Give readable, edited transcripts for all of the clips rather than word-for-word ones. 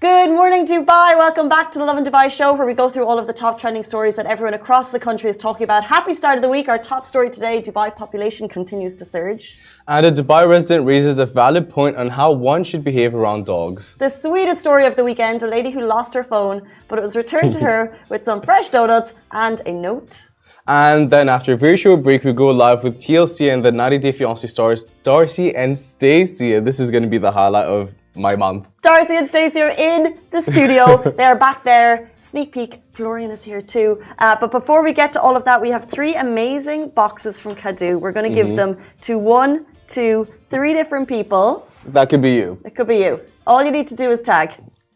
Good morning, Dubai. Welcome back to the Lovin Dubai show, where we go through all of the top trending stories that everyone across the country is talking about. Happy start of the week. Our top story today, Dubai population continues to surge. And a Dubai resident raises a valid point on how one should behave around dogs. The sweetest story of the weekend, a lady who lost her phone, but it was returned to her with some fresh donuts and a note. And then after a very short break, we go live with TLC and the 90 Day Fiancé stars Darcy and Stacey. This is going to be the highlight of my month. Darcy and Stacey are in the studio. They're back there. Sneak peek, Florian is here too. But before we get to all of that, we have 3 amazing boxes from Cadu. We're going to give them to 1, 2, 3 different people. That could be you. It could be you. All you need to do is tag.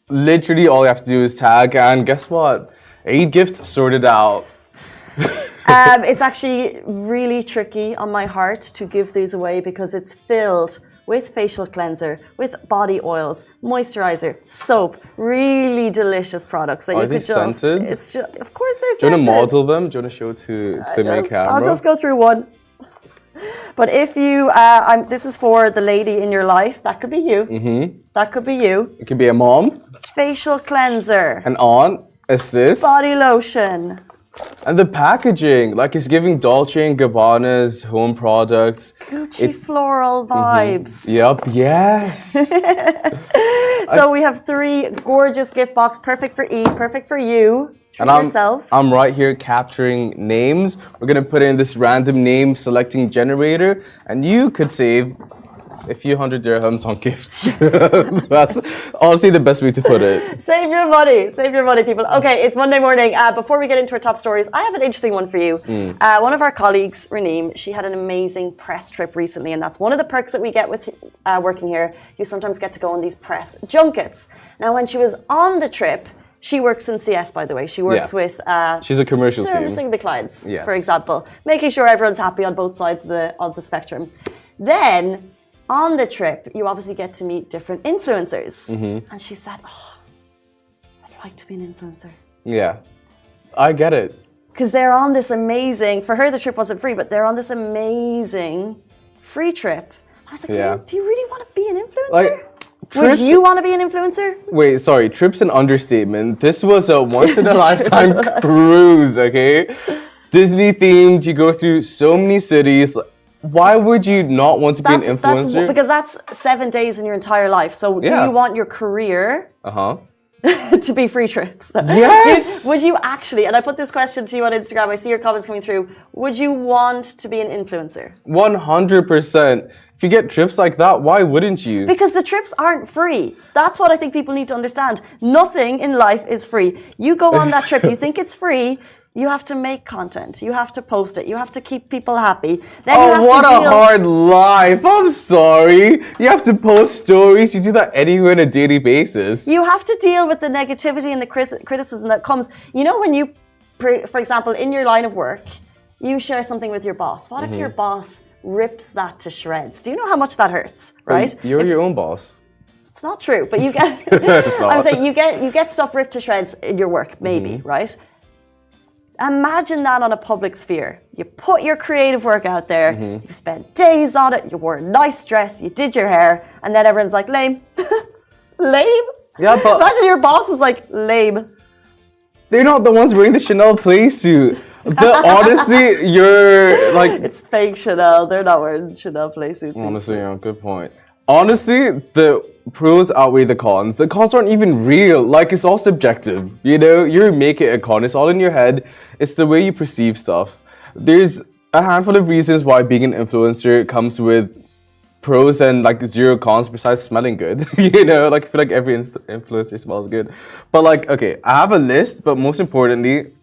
Literally all you have to do is tag, and guess what? 8 gifts sorted out. It's actually really tricky on my heart to give these away because it's filled with facial cleanser, with body oils, moisturizer, soap, really delicious products that you could just... Scented? It's just, of course they're scented. Do you want to model them? Do you want to show it to the main camera? I'll just go through one. But if you, this is for the lady in your life. That could be you. That could be you. It could be a mom. Facial cleanser. An aunt. A sis. Body lotion. And the packaging, like it's giving Dolce & Gabbana's home products. Gucci floral vibes. Yep, yes. So we have 3 gorgeous gift box, perfect for E, perfect for you. Treat yourself. I'm right here capturing names. We're gonna put in this random name selecting generator, and you could save a few hundred dirhams on gifts. That's honestly the best way to put it. Save your money, people. Okay, it's Monday morning. Before we get into our top stories, I have an interesting one for you. One of our colleagues, Raneem, she had an amazing press trip recently, and that's one of the perks that we get with working here. You sometimes get to go on these press junkets. Now, when she was on the trip, she works in CS, by the way. She works with she's a commercial servicing the clients, yes, for example, making sure everyone's happy on both sides of the spectrum. Then, on the trip, you obviously get to meet different influencers. And she said, oh, I'd like to be an influencer. Yeah, I get it. Because they're on this amazing, for her the trip wasn't free, but they're on this amazing free trip. I was like, do you really want to be an influencer? Would you want to be an influencer? Wait, sorry, trip's an understatement. This was a once-in-a-lifetime cruise, okay? Disney themed, you go through so many cities. Why would you not want to be an influencer? Because that's 7 days in your entire life. So do you want your career to be free trips? Yes! Would you actually, and I put this question to you on Instagram, I see your comments coming through, would you want to be an influencer? 100%. If you get trips like that, why wouldn't you? Because the trips aren't free. That's what I think people need to understand. Nothing in life is free. You go on that trip, you think it's free, you have to make content. You have to post it. You have to keep people happy. Then you have what a hard life. I'm sorry. You have to post stories. You do that anywhere on a daily basis. You have to deal with the negativity and the criticism that comes. You know, when you, for example, in your line of work, you share something with your boss. What if your boss rips that to shreds? Do you know how much that hurts, right? You're your own boss. It's not true, but you get, I'm saying you get stuff ripped to shreds in your work, maybe, right? Imagine that on a public sphere. You put your creative work out there, you spent days on it, you wore a nice dress, you did your hair, and then everyone's like, lame. Lame? Yeah, but imagine your boss is like, lame. They're not the ones wearing the Chanel play suit. Honestly, you're like... It's fake Chanel. They're not wearing Chanel play suits. Honestly, yeah, good point. Honestly, the pros outweigh the cons. The cons aren't even real. Like, it's all subjective. You know, you make it a con. It's all in your head. It's the way you perceive stuff. There's a handful of reasons why being an influencer comes with pros and like 0 cons besides smelling good. You know, like I feel like every influencer smells good. But like, okay, I have a list, but most importantly,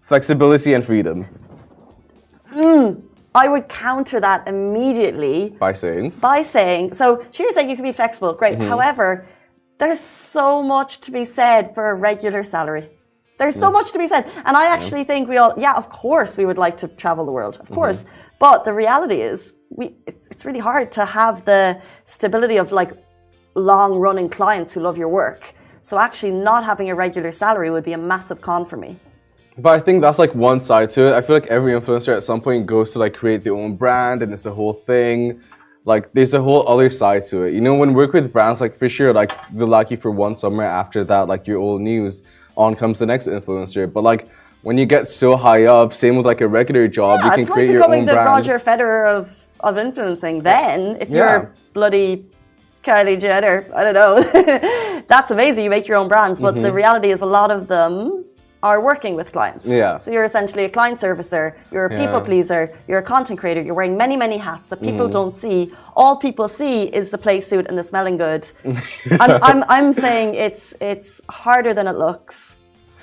flexibility and freedom. I would counter that immediately. By saying? So you're saying you can be flexible, great. However, there's so much to be said for a regular salary. There's so much to be said. And I actually think we all, of course we would like to travel the world, of course. But the reality is, it's really hard to have the stability of like long-running clients who love your work. So actually not having a regular salary would be a massive con for me. But I think that's like one side to it. I feel like every influencer at some point goes to like create their own brand and it's a whole thing. Like there's a whole other side to it. You know, when work with brands, like for sure, like they'll like you for one summer. After that, like your old news, on comes the next influencer. But like when you get so high up, same with like a regular job, you can create your own brand. It's like becoming the Roger Federer of influencing. Then, if you're bloody Kylie Jenner, I don't know, that's amazing. You make your own brands, but the reality is a lot of them are working with clients. Yeah. So you're essentially a client servicer, you're a people pleaser, you're a content creator, you're wearing many, many hats that people don't see. All people see is the play suit and the smelling good. I'm saying it's harder than it looks.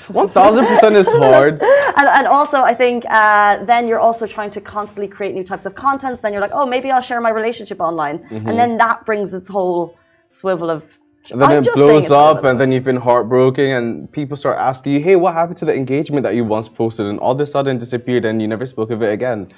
1000% is hard. And also, I think then you're also trying to constantly create new types of contents. Then you're like, oh, maybe I'll share my relationship online. And then that brings its whole swivel of... And then it blows up, and then you've been heartbroken, and people start asking you, hey, what happened to the engagement that you once posted? And all of a sudden disappeared, and you never spoke of it again.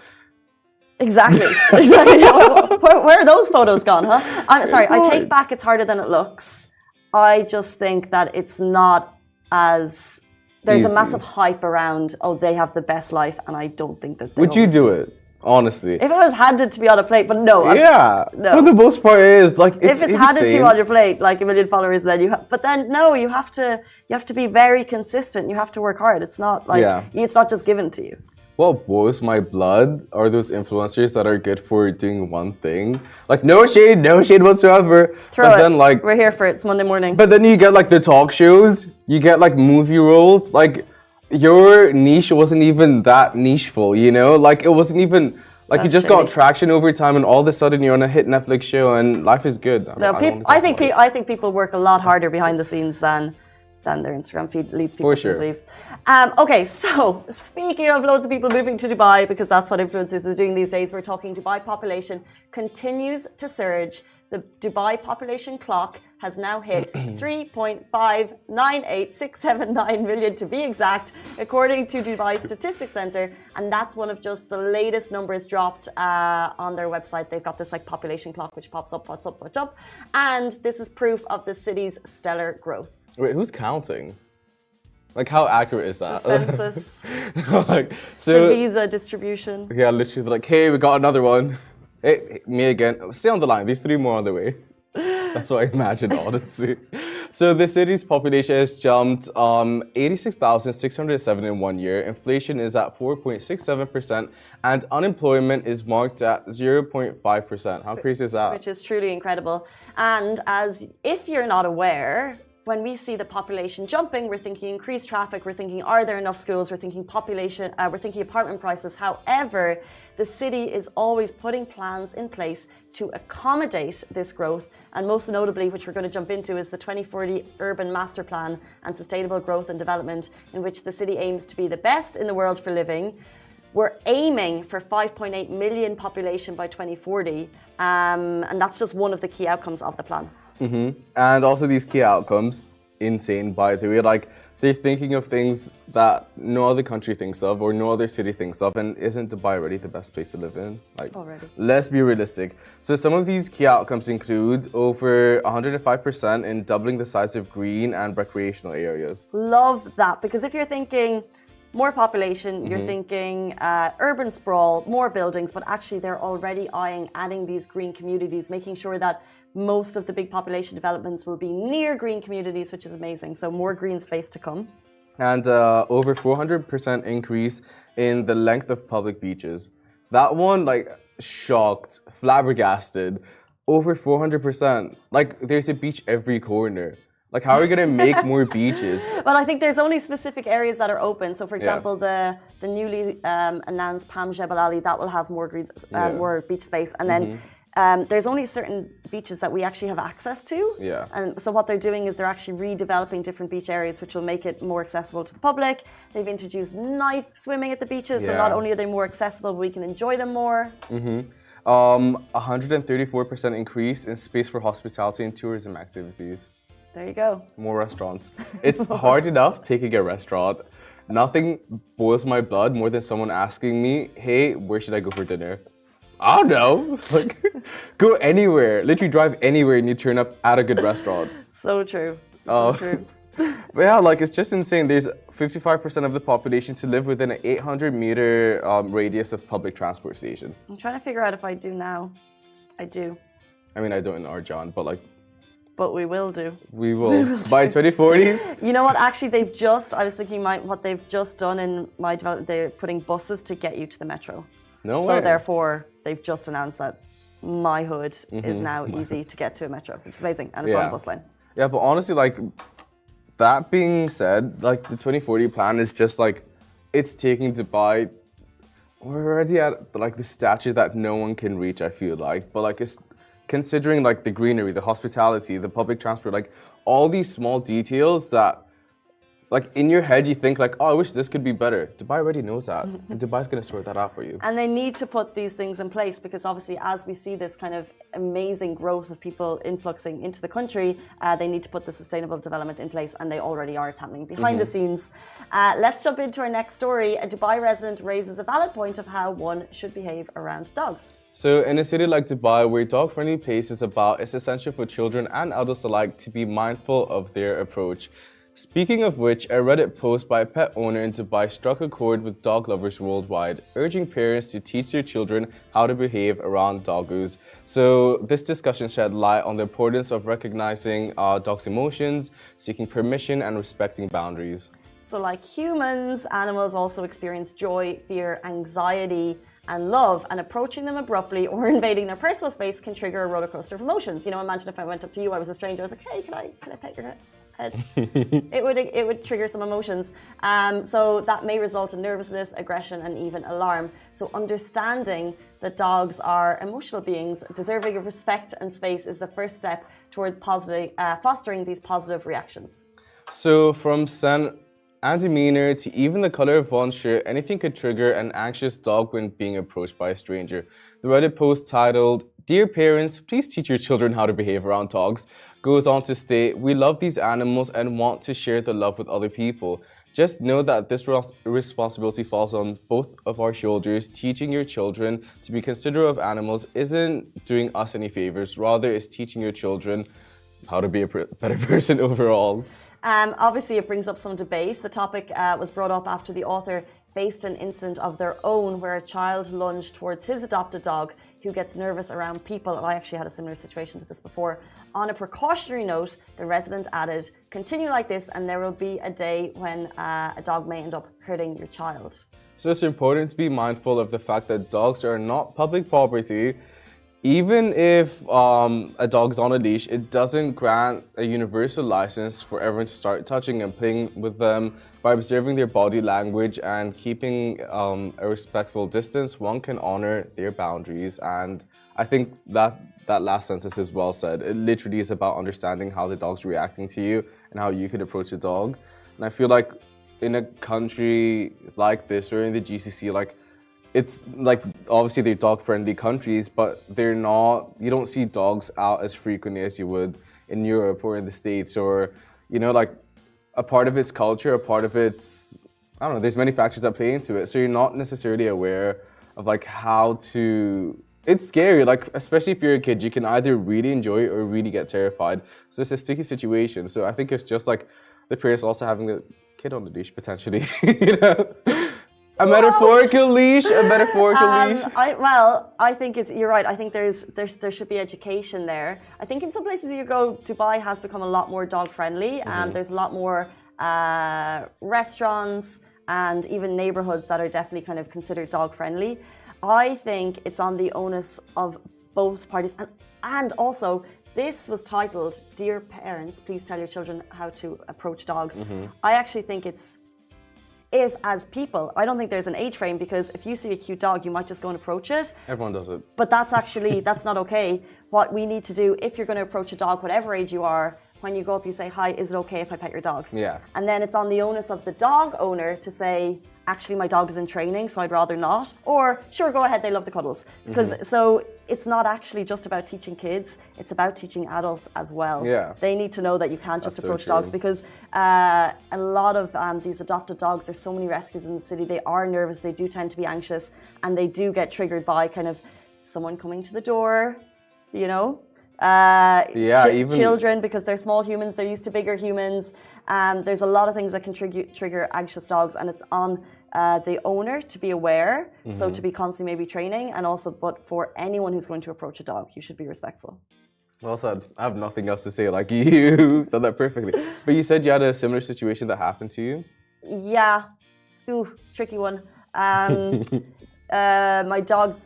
Exactly. Exactly. Where are those photos gone, huh? I'm sorry, I take back it's harder than it looks. I just think that it's not as... There's a massive hype around, oh, they have the best life, and I don't think that they Would you do it? Honestly, if it was handed to me on a plate, but no. No. For the most part, is like if it's handed to you on your plate, like 1 million followers, then you. But then no, you have to be very consistent. You have to work hard. It's not like it's not just given to you. What boils my blood are those influencers that are good for doing one thing. Like no shade whatsoever. Then like we're here for it. It's Monday morning. But then you get like the talk shows. You get like movie roles. Like. Your niche wasn't even that nicheful, you know? Like, it wasn't even... Like, you just got traction over time, and all of a sudden you're on a hit Netflix show, and life is good. I think people work a lot harder behind the scenes than their Instagram feed leads people to believe. Okay, so speaking of loads of people moving to Dubai, because that's what influencers are doing these days, we're talking Dubai population continues to surge. The Dubai population clock has now hit 3.598679 million to be exact, according to Dubai Statistics Center, and that's one of just the latest numbers dropped on their website. They've got this like population clock which pops up, and this is proof of the city's stellar growth. Wait, who's counting? Like, how accurate is that? The census, the visa distribution. Yeah, literally like, hey, we got another one. Hey, me again. Stay on the line. There's 3 more on the way. That's what I imagined, honestly. So the city's population has jumped 86,607 in 1 year. Inflation is at 4.67%, and unemployment is marked at 0.5%. How crazy is that? Which is truly incredible. And as if you're not aware, when we see the population jumping, we're thinking increased traffic, we're thinking, are there enough schools, we're thinking population, we're thinking apartment prices. However, the city is always putting plans in place to accommodate this growth. And most notably, which we're going to jump into, is the 2040 Urban Master Plan and Sustainable Growth and Development, in which the city aims to be the best in the world for living. We're aiming for 5.8 million population by 2040, and that's just one of the key outcomes of the plan. And also these key outcomes, insane by the way, like they're thinking of things that no other country thinks of or no other city thinks of, and isn't Dubai already the best place to live in? Like, already. Let's be realistic. So some of these key outcomes include over 105% in doubling the size of green and recreational areas. Love that, because if you're thinking more population, you're thinking urban sprawl, more buildings, but actually they're already eyeing adding these green communities, making sure that most of the big population developments will be near green communities, which is amazing. So more green space to come. And over 400% increase in the length of public beaches. That one, like, shocked, flabbergasted. Over 400%. Like, there's a beach every corner. Like, how are we going to make more beaches? Well, I think there's only specific areas that are open. So, for example, the newly announced Pam Jebel Ali, that will have more green, more beach space. And then there's only certain beaches that we actually have access to. And so what they're doing is they're actually redeveloping different beach areas, which will make it more accessible to the public. They've introduced night swimming at the beaches. So not only are they more accessible, but we can enjoy them more. 134% increase in space for hospitality and tourism activities. There you go. More restaurants. It's hard enough picking a restaurant. Nothing boils my blood more than someone asking me, hey, where should I go for dinner? I don't know. Like, go anywhere. Literally drive anywhere and you turn up at a good restaurant. So true. So true. But yeah, like, it's just insane. There's 55% of the population to live within an 800-meter radius of public transport station. I'm trying to figure out if I do now. I do. I mean, I don't in our John, but like, but we will do. We will. By 2040? You know what? Actually, I was thinking what they've just done in my development, they're putting buses to get you to the metro. No way. So therefore, they've just announced that my hood is now easy to get to a metro, which is amazing. And it's on a bus line. Yeah, but honestly, like, that being said, like, the 2040 plan is just like, it's taking Dubai. We're already at, like, the stature that no one can reach, I feel like. But, like, it's considering, like, the greenery, the hospitality, the public transport, like, all these small details that, like, in your head, you think, like, oh, I wish this could be better. Dubai already knows that. And Dubai's going to sort that out for you. And they need to put these things in place because, obviously, as we see this kind of amazing growth of people influxing into the country, they need to put the sustainable development in place, and they already are. It's happening behind the scenes. Let's jump into our next story. A Dubai resident raises a valid point of how one should behave around dogs. So in a city like Dubai, where dog-friendly place is about, it's essential for children and adults alike to be mindful of their approach. Speaking of which, a Reddit post by a pet owner in Dubai struck a chord with dog lovers worldwide, urging parents to teach their children how to behave around doggos. So this discussion shed light on the importance of recognizing dogs' emotions, seeking permission, and respecting boundaries. So like humans, animals also experience joy, fear, anxiety, and love, and approaching them abruptly or invading their personal space can trigger a roller coaster of emotions. You know, imagine if I went up to you, I was a stranger, I was like, hey, can I pet your head? It would trigger some emotions. So that may result in nervousness, aggression, and even alarm. So understanding that dogs are emotional beings deserving of respect and space is the first step towards fostering these positive reactions. So from scent and demeanor to even the color of one's shirt, anything could trigger an anxious dog when being approached by a stranger. The Reddit post titled, "Dear parents, please teach your children how to behave around dogs," goes on to state, "We love these animals and want to share the love with other people. Just know that this responsibility falls on both of our shoulders. Teaching your children to be considerate of animals isn't doing us any favors, rather it's teaching your children how to be a better person overall." Obviously, it brings up some debate. The topic was brought up after the author faced an incident of their own where a child lunged towards his adopted dog who gets nervous around people. I actually had a similar situation to this before. On a precautionary note, the resident added, "Continue like this and there will be a day when a dog may end up hurting your child." So it's important to be mindful of the fact that dogs are not public property. Even if a dog's on a leash, it doesn't grant a universal license for everyone to start touching and playing with them. By observing their body language and keeping a respectful distance, one can honor their boundaries. And I think that last sentence is well said. It literally is about understanding how the dog's reacting to you and how you could approach a dog. And I feel like in a country like this or in the GCC, like, it's like, obviously they're dog-friendly countries, but they're not, you don't see dogs out as frequently as you would in Europe or in the States, or, you know, like, a part of its culture, a part of its, I don't know, there's many factors that play into it. So you're not necessarily aware of like how to, it's scary, like, especially if you're a kid, you can either really enjoy it or really get terrified. So it's a sticky situation. So I think it's just like the parents also having the kid on the leash potentially, you know? A metaphorical leash. I think you're right. I think there should be education there. I think in some places you go, Dubai has become a lot more dog friendly, and there's a lot more restaurants and even neighborhoods that are definitely kind of considered dog friendly. I think it's on the onus of both parties, and also this was titled, "Dear Parents, please tell your children how to approach dogs." I actually think it's, if as people, I don't think there's an age frame, because if you see a cute dog, you might just go and approach it. Everyone does it. But that's not okay. What we need to do, if you're going to approach a dog, whatever age you are, when you go up, you say, "Hi, is it okay if I pet your dog?" Yeah. And then it's on the onus of the dog owner to say, "Actually, my dog is in training, so I'd rather not." Or, "Sure, go ahead, they love the cuddles." So it's not actually just about teaching kids, it's about teaching adults as well. Yeah. They need to know that you can't just approach dogs, because a lot of these adopted dogs, there's so many rescues in the city, they are nervous, they do tend to be anxious, and they do get triggered by kind of someone coming to the door, you know? Even children, because they're small humans, they're used to bigger humans. There's a lot of things that can trigger anxious dogs, and it's on the owner to be aware, so to be constantly maybe training, and also, but for anyone who's going to approach a dog, you should be respectful. Well said. I have nothing else to say. Like you said that perfectly. But you said you had a similar situation that happened to you. Yeah. Ooh, tricky one. My dog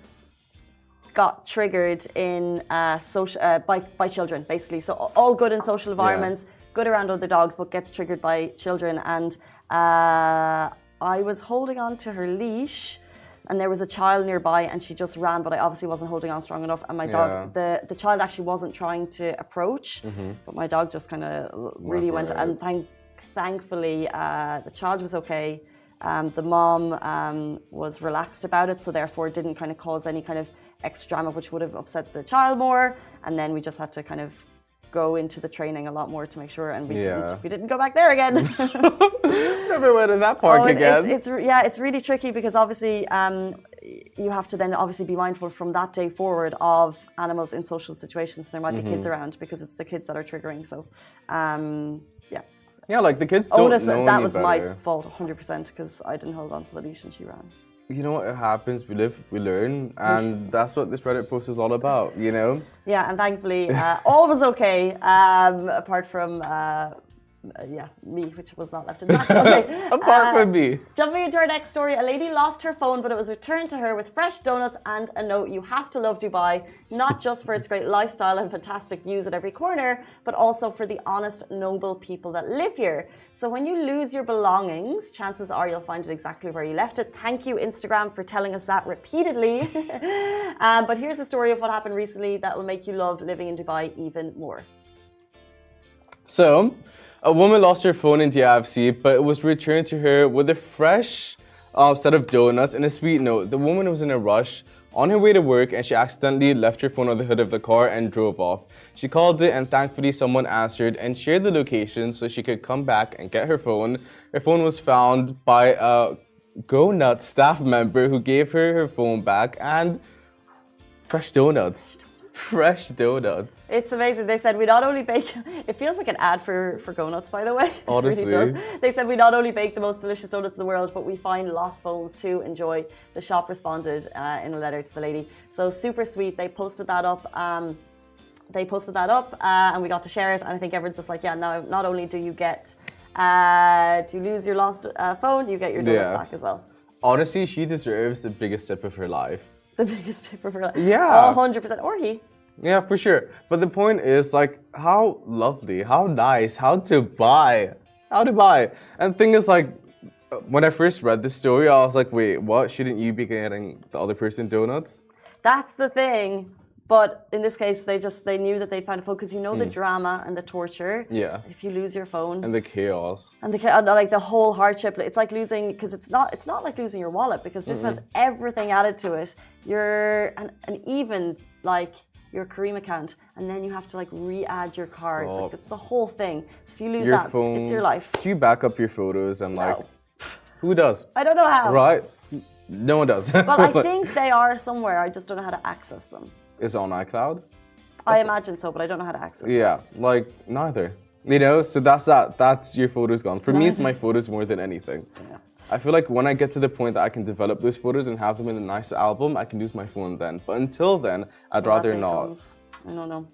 got triggered in social by children, basically. So all good in social environments, good around other dogs, but gets triggered by children. And I was holding on to her leash, and there was a child nearby, and she just ran, but I obviously wasn't holding on strong enough. And my dog, the child actually wasn't trying to approach, but my dog just kind of really went. And thankfully, the child was okay. The mom was relaxed about it, so therefore it didn't kind of cause any kind of extra drama, which would have upset the child more. And then we just had to kind of go into the training a lot more to make sure, and we didn't go back there again. Never went in that park again. It's really tricky because obviously you have to then obviously be mindful from that day forward of animals in social situations. There might be kids around because it's the kids that are triggering. So yeah, like the kids don't know that any was better. my fault 100% because I didn't hold on to the leash and she ran. You know what? It happens. We live, we learn, and that's what this Reddit post is all about. You know? Yeah, and thankfully all was okay, apart from me, which was not left in that. Okay. Apart from me. Jumping into our next story, a lady lost her phone, but it was returned to her with fresh donuts and a note. You have to love Dubai, not just for its great lifestyle and fantastic views at every corner, but also for the honest, noble people that live here. So when you lose your belongings, chances are you'll find it exactly where you left it. Thank you, Instagram, for telling us that repeatedly. But here's a story of what happened recently that will make you love living in Dubai even more. So, a woman lost her phone in DIFC, but it was returned to her with a fresh set of donuts and a sweet note. The woman was in a rush on her way to work, and she accidentally left her phone on the hood of the car and drove off. She called it, and thankfully someone answered and shared the location so she could come back and get her phone. Her phone was found by a Go Nuts staff member who gave her her phone back and fresh donuts. Fresh donuts. It's amazing. They said we not only bake, it feels like an ad for Go Nuts, by the way. This Honestly. really does. They said we not only bake the most delicious donuts in the world, but we find lost phones too. Enjoy. The shop responded in a letter to the lady. So super sweet. They posted that up. And we got to share it. And I think everyone's just like, yeah, now not only do you get to lose your lost phone, you get your donuts back as well. Honestly, she deserves the biggest tip of her life. The biggest tip of her life. Yeah. 100%. Or he. Yeah, for sure. But the point is, like, how lovely, how nice, how to buy. And the thing is, like, when I first read this story, I was like, wait, what? Shouldn't you be getting the other person donuts? That's the thing. But in this case, they knew that they'd find a phone because you know the drama and the torture. Yeah. If you lose your phone. And the chaos. And like the whole hardship. It's like losing, because it's not like losing your wallet, because this has everything added to it. And even like your Kareem account, and then you have to like re-add your cards. Stop. Like it's the whole thing. So if you lose Your phone, it's your life. Do you back up your photos and like, who does? I don't know how. Right? No one does. Well, I think they are somewhere. I just don't know how to access them. Is it on iCloud? I imagine so, but I don't know how to access it. Yeah, like neither. You know, so that's that. That's your photos gone. For me, it's my photos more than anything. Yeah. I feel like when I get to the point that I can develop those photos and have them in a nice album, I can use my phone then. But until then, I'd rather not. I don't know.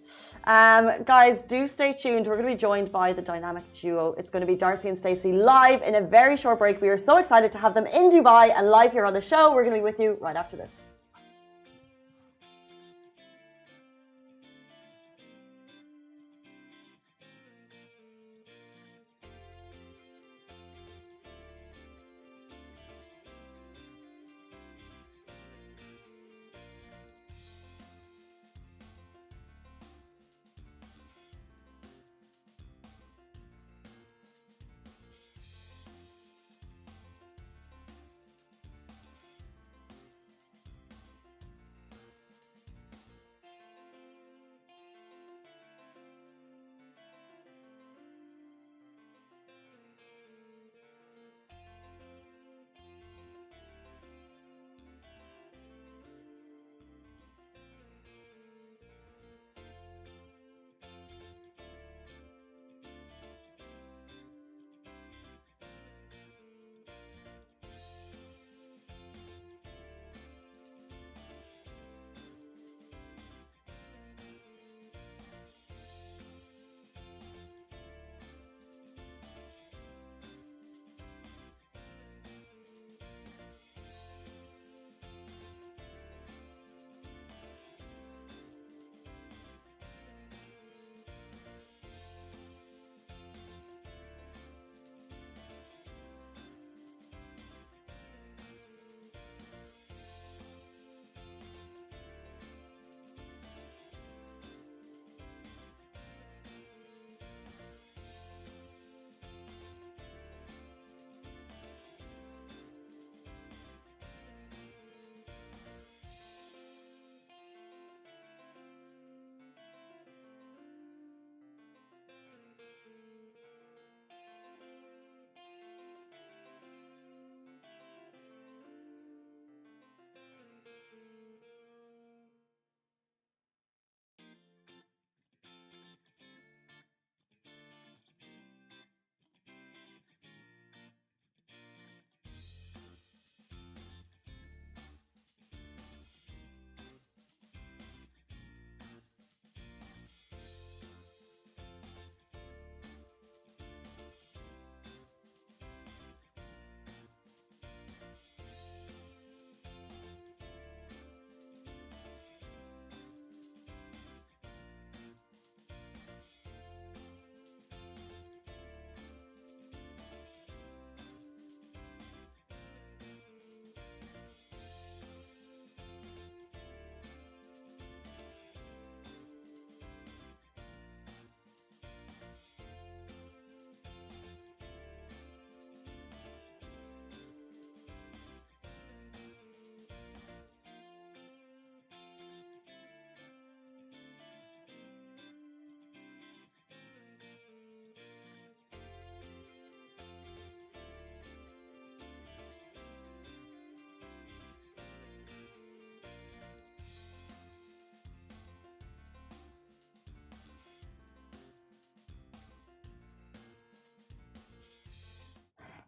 Guys, do stay tuned. We're going to be joined by the dynamic duo. It's going to be Darcy and Stacey live in a very short break. We are so excited to have them in Dubai and live here on the show. We're going to be with you right after this.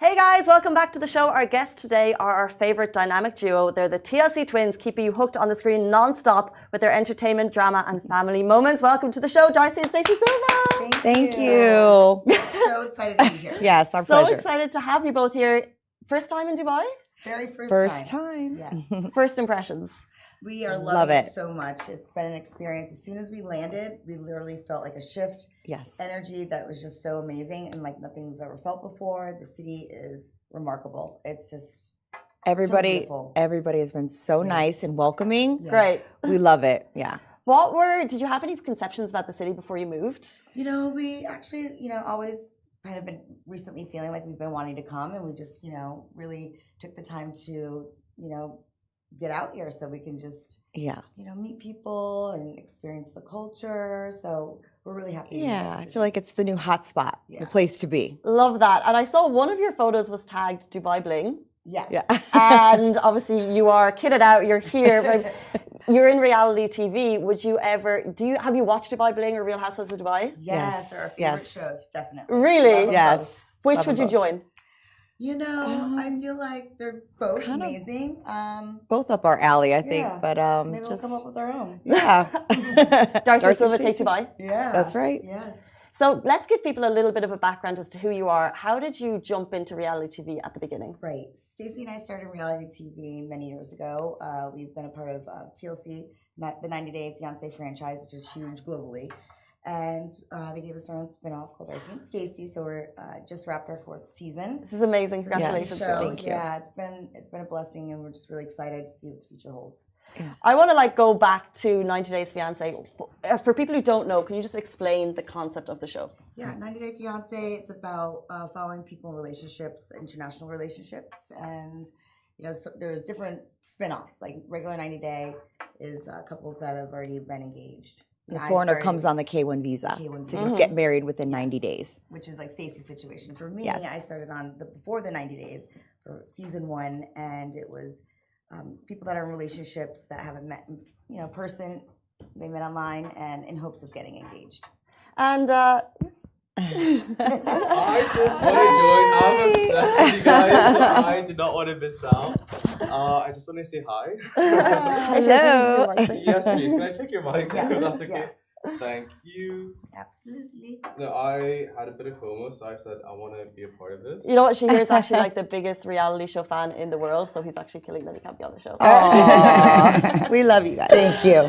Hey guys, welcome back to the show. Our guests today are our favorite dynamic duo. They're the TLC twins, keeping you hooked on the screen non-stop with their entertainment, drama, and family moments. Welcome to the show, Darcy and Stacey Silva. Thank you. So excited to be here. Yes, our So pleasure. excited to have you both here. First time in Dubai? Very First time. Yes. First impressions. We are Love loving it. it so much. It's been an experience. As soon as we landed, we literally felt like a shift, Yes. energy that was just so amazing and like nothing we've ever felt before. The city is remarkable. It's just Everybody, beautiful. everybody has been so nice and welcoming. Yes. Great. We love it. Yeah. Did you have any conceptions about the city before you moved? You know, we actually, always kind of been recently feeling like we've been wanting to come, and we just, really took the time to, get out here so we can just, Yeah. meet people and experience the culture. So we're really happy. to be Yeah. here. I feel like it's the new hot spot, the Yeah. place to be. Love that. And I saw one of your photos was tagged Dubai Bling. Yes. Yeah. And obviously you are kitted out, you're here, but you're in reality TV. Would you ever, have you watched Dubai Bling or Real Housewives of Dubai? Yes, Yes, our favorite yes. shows, definitely. Really? Love them Yes. both. Which Love would them you both. join? I feel like they're both Kind of- amazing. Both up our alley, I think. Yeah. But Maybe we'll just come up with our own. yeah. Darcy Silva, take Stacey. Dubai. Yeah. That's right. Yes. So let's give people a little bit of a background as to who you are. How did you jump into reality TV at the beginning? Right. Stacey and I started reality TV many years ago. We've been a part of TLC, the 90 Day Fiancé franchise, which is huge globally. And they gave us our own spin-off called Darcy and Stacey. So we're just wrapped our 4th season. This is amazing. Congratulations. Yes. girls. Thank you. Yeah, it's been a blessing, and we're just really excited to see what the future holds. I want to go back to 90 Days Fiancé. For people who don't know, can you just explain the concept of the show? Yeah, 90 Day Fiancé, it's about following people in relationships, international relationships, and so there's different spin-offs. Like regular 90 Day is couples that have already been engaged. The And I foreigner started- comes on the K1 visa K1 to visa. get married within 90 days. which is like Stacey's situation. For me, Yes. I started on before the 90 days for season 1, and it was people that are in relationships that haven't met, person. They met online and in hopes of getting engaged. And I just want to join. I'm obsessed with you guys. So I do not want to miss out. I just want to say hi. Hello. Yes, please. Can I check your mic? Yes, That's okay. yes. Thank you. Absolutely. No, I had a bit of FOMO, so I said I want to be a part of this. you know what? Shahir is actually the biggest reality show fan in the world, so he's actually killing that he can't be on the show. Aw. We love you guys. Thank you.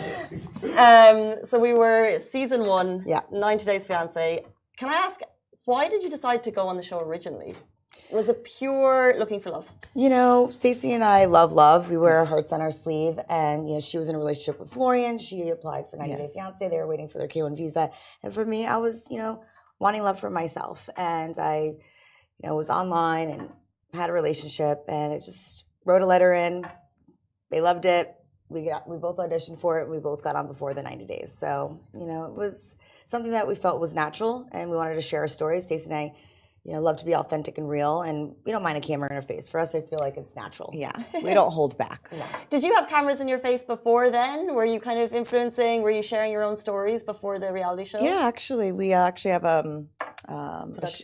So we were season 1, Yeah. 90 Days Fiancé. Can I ask, why did you decide to go on the show originally? Was it pure looking for love? Stacey and I love. We wear our hearts on our sleeve, and she was in a relationship with Florian. She applied for 90 Day Yes. Fiancé. They were waiting for their K1 visa, and for me, I was wanting love for myself, and I was online and had a relationship, and it just wrote a letter in. They loved it. We both auditioned for it. We both got on before the 90 days. So it was something that we felt was natural, and we wanted to share our stories. Stacey and I love to be authentic and real, and we don't mind a camera in our face. For us, I feel like it's natural. Yeah. We don't hold back. Did you have cameras in your face before then? Were you kind of influencing? Were you sharing your own stories before the reality show? Yeah, actually, we actually have a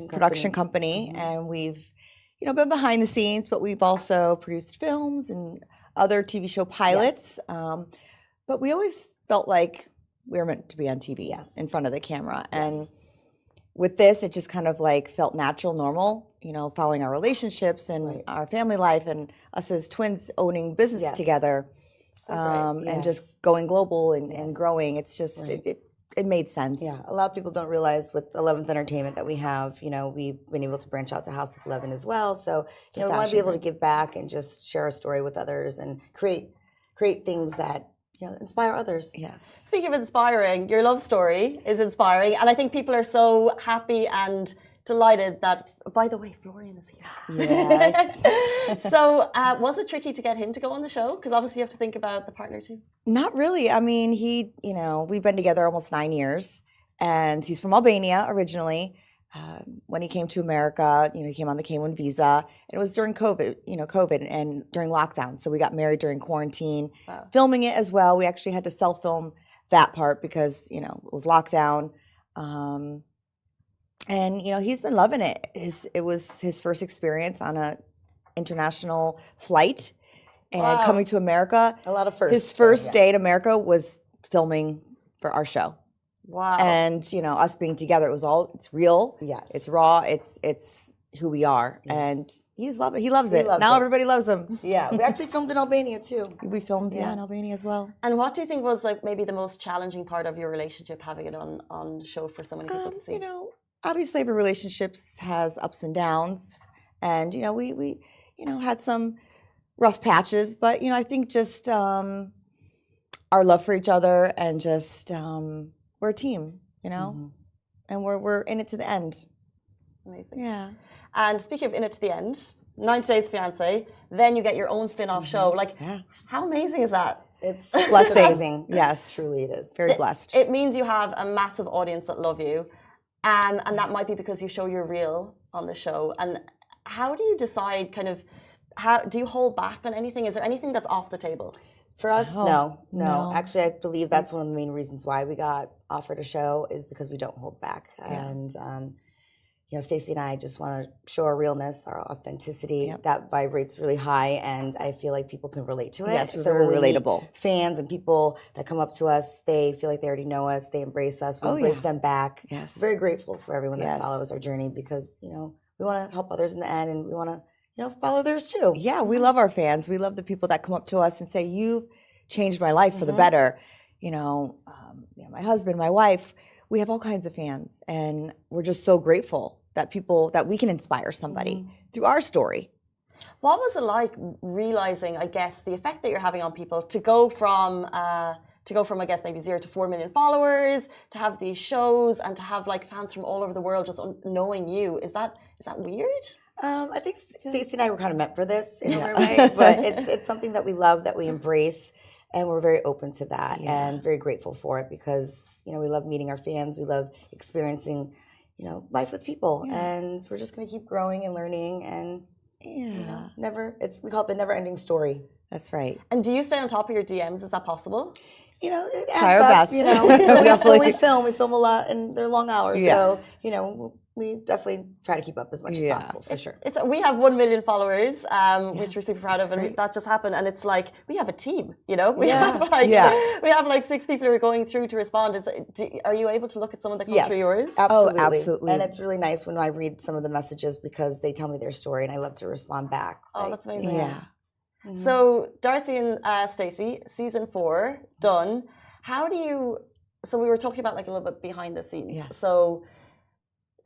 production company, Mm-hmm. and we've, been behind the scenes, but we've also produced films and other TV show pilots. But we always felt like we were meant to be on TV in front of the camera. And with this, it just kind of felt natural, normal, following our relationships and our family life, and us as twins owning business together, and just going global and growing. It's just, it made sense. Yeah, a lot of people don't realize with 11th Entertainment that we have, we've been able to branch out to House of 11 as well. So, we want to be able to give back and just share our story with others and create things that, inspire others. Yes. Speaking of inspiring, your love story is inspiring. And I think people are so happy and delighted that, by the way, Florian is here. Yes. So was it tricky to get him to go on the show? Because obviously you have to think about the partner too. Not really. I mean, we've been together almost 9 years, and he's from Albania originally. When he came to America, he came on the K1 visa, and it was during COVID and during lockdown. So we got married during quarantine, filming it as well. We actually had to self-film that part because, it was lockdown. And he's been loving it. It was his first experience on a international flight and coming to America. A lot of firsts. His first day in America was filming for our show. Wow. And us being together, it's real. Yes. It's raw. It's who we are. Yes. And he loves it. Now everybody loves him. Yeah. We actually filmed in Albania too. We filmed in Albania as well. And what do you think was like maybe the most challenging part of your relationship, having it on the show for so many people to see? Obviously every relationship has ups and downs. And we had some rough patches, but I think just our love for each other and just we're a team, and we're in it to the end. Amazing. Yeah. And speaking of in it to the end, 90 Days Fiancé, then you get your own spin-off show. Like, how amazing is that? It's blessing. Amazing. Yes. Truly it is. Very blessed. It means you have a massive audience that love you. And that might be because you show you're real on the show. And how do you decide how do you hold back on anything? Is there anything that's off the table? For us, no. Actually, I believe that's one of the main reasons why we got offered a show is because we don't hold back. Yeah. And, Stacey and I just want to show our realness, our authenticity. That vibrates really high, and I feel like people can relate to it. Yes, we're very relatable. Fans and people that come up to us, they feel like they already know us. They embrace us. We embrace them back. Yes. Very grateful for everyone that follows our journey because, we want to help others in the end, and we want to follow theirs too. Yeah, we love our fans. We love the people that come up to us and say, "You've changed my life for the better." My husband, my wife, we have all kinds of fans, and we're just so grateful that we can inspire somebody through our story. What was it like realizing, I guess, the effect that you're having on people to go from I guess maybe 0 to 4 million followers, to have these shows and to have like fans from all over the world just knowing you? Is that weird? I think Stacey and I were kind of meant for this in a weird way, but it's something that we love, that we embrace, and we're very open to that and very grateful for it because, we love meeting our fans. We love experiencing, life with people, and we're just going to keep growing and learning and, we call it the never-ending story. That's right. And do you stay on top of your DMs? Is that possible? It try our adds up, best. we film a lot and they're long hours. So, we definitely try to keep up as much as possible, for sure. We have 1 million followers, which we're super proud of, and that just happened. And it's like we have a team, we have like 6 people who are going through to respond. Are you able to look at someone that comes through yours? Absolutely. Oh, absolutely. And it's really nice when I read some of the messages because they tell me their story, and I love to respond back. Oh, that's amazing. Yeah. Mm-hmm. So Darcy and Stacey, season 4 done. So we were talking about like a little bit behind the scenes. Yes. So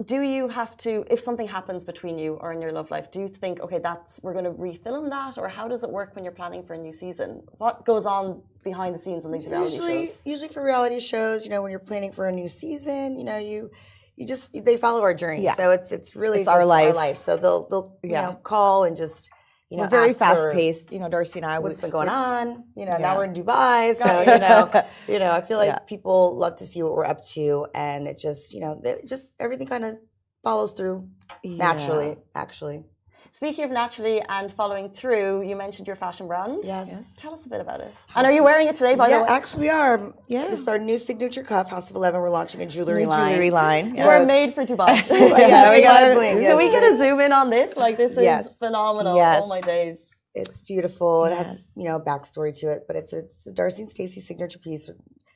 do you have to, if something happens between you or in your love life, do you think, okay, we're going to refilm that? Or how does it work when you're planning for a new season? What goes on behind the scenes on these reality shows? Usually for reality shows, when you're planning for a new season, they follow our journey. Yeah. So it's really just our life. So they'll call and just, we're very fast paced. Darcy and I. What's been going on? Now we're in Dubai, so I feel like people love to see what we're up to, and it just everything kind of follows through naturally. Actually, speaking of naturally and following through, you mentioned your fashion brand. Yes. Tell us a bit about it. And are you wearing it today? By the way, actually, we are. Yeah. This is our new signature cuff, House of 11. We're launching a jewelry line. So we're made for Dubai. we got bling. Can we get a zoom in on this? Like this is phenomenal. Yes. Oh my days. It's beautiful. It has backstory to it, but it's a Darcy and Stacey signature piece.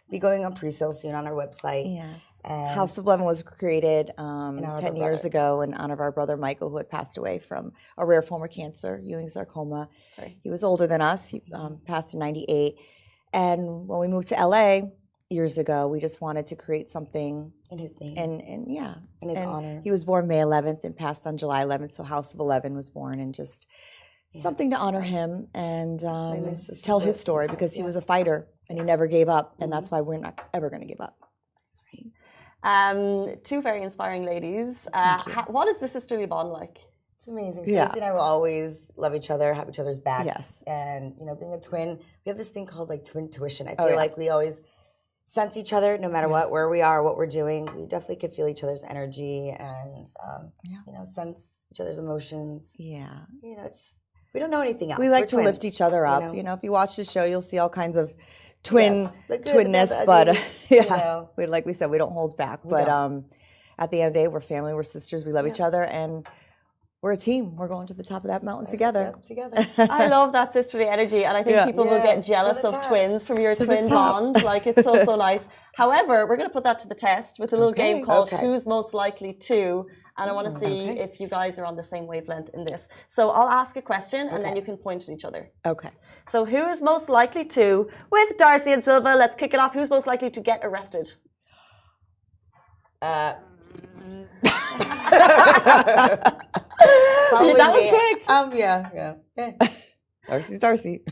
Be going on pre-sale soon on our website. Yes. House of 11 was created 10 years ago in honor of our brother Michael, who had passed away from a rare form of cancer, Ewing sarcoma. Right. He was older than us. He passed in 98. And when we moved to LA years ago, we just wanted to create something in his name. In his honor. He was born May 11th and passed on July 11th, so House of 11 was born, and just something to honor him and tell his story, because he was a fighter and he never gave up, and that's why we're not ever going to give up. That's right. 2 very inspiring ladies. What is the sisterly bond like? It's amazing. Stacey and I will always love each other, have each other's back. Yes. And, being a twin, we have this thing called like twin tuition. I feel like we always sense each other no matter what, where we are, what we're doing. We definitely could feel each other's energy and, sense each other's emotions. Yeah. We don't know anything else. We like to lift each other up. If you watch the show, you'll see all kinds of twinness, but like we said, we don't hold back. at the end of the day, we're family, we're sisters, we love each other, and we're a team. We're going to the top of that mountain together. Yep, together. I love that sisterly energy, and I think people will get jealous of twins from your twin bond. Like, it's so nice. However, we're going to put that to the test with a little game called Who's Most Likely To, and I want to see if you guys are on the same wavelength in this. So I'll ask a question, and then you can point at each other. Okay. So who is most likely to, with Darcy and Silva, let's kick it off. Who's most likely to get arrested? Probably that was me. quick. Yeah. Darcy's Darcy.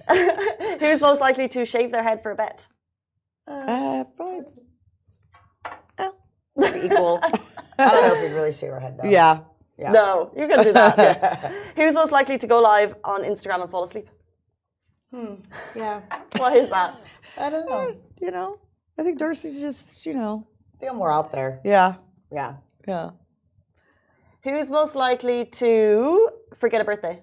Who's most likely to shave their head for a bet? Probably. Equal. I don't know if we'd really shave our head though. Yeah. No, you can do that. Who's most likely to go live on Instagram and fall asleep? Yeah. Why is that? I don't know. You know, I think Darcy's just, you know. I think I'm more out there. Yeah. Yeah. Yeah. Who's most likely to forget a birthday?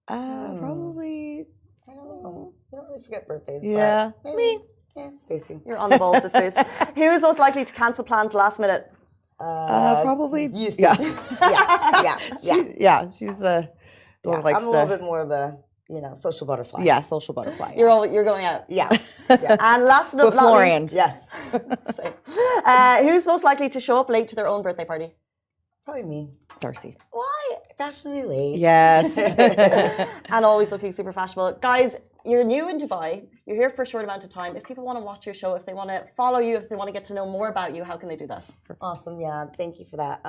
Probably. I don't know. I don't really forget birthdays. Yeah. But maybe. Yeah, Stacey. You're on the ball, sisters. Who's most likely to cancel plans last minute? Probably. You, Stacey. Yeah. She's the one who likes I'm a little bit more the, social butterfly. Yeah, social butterfly. You're going out. Yeah. And last but With not Florian. least, Yes. who's most likely to show up late to their own birthday party? Probably me. Darcy. Why? Fashionably late. Yes. And always looking super fashionable. Guys, you're new in Dubai. You're here for a short amount of time. If people want to watch your show, if they want to follow you, if they want to get to know more about you, how can they do that? Awesome. Yeah. Thank you for that.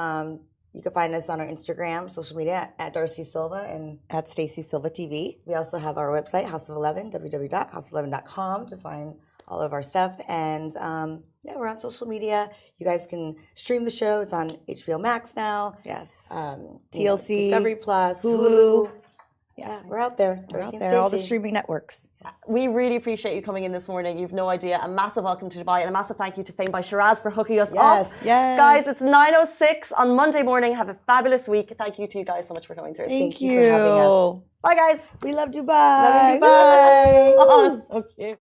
You can find us on our Instagram, social media at Darcy Silva, and At Stacey Silva TV. we also have our website, House of 11, www.house11.com, to find all of our stuff. And we're on social media. You guys can stream the show. It's on HBO Max now. Yes. TLC, Discovery Plus, Hulu. Yeah, we're out there. We're Darcy out and there, all the Stacey. streaming networks. We really appreciate you coming in this morning. You've no idea. A massive welcome to Dubai and a massive thank you to Fame by Shiraz for hooking us up. Yes. Guys, it's 9:06 on Monday morning. Have a fabulous week. Thank you to you guys so much for coming through. Thank you for having us. Bye, guys. We love Dubai. Love you, Dubai. Oh, so cute.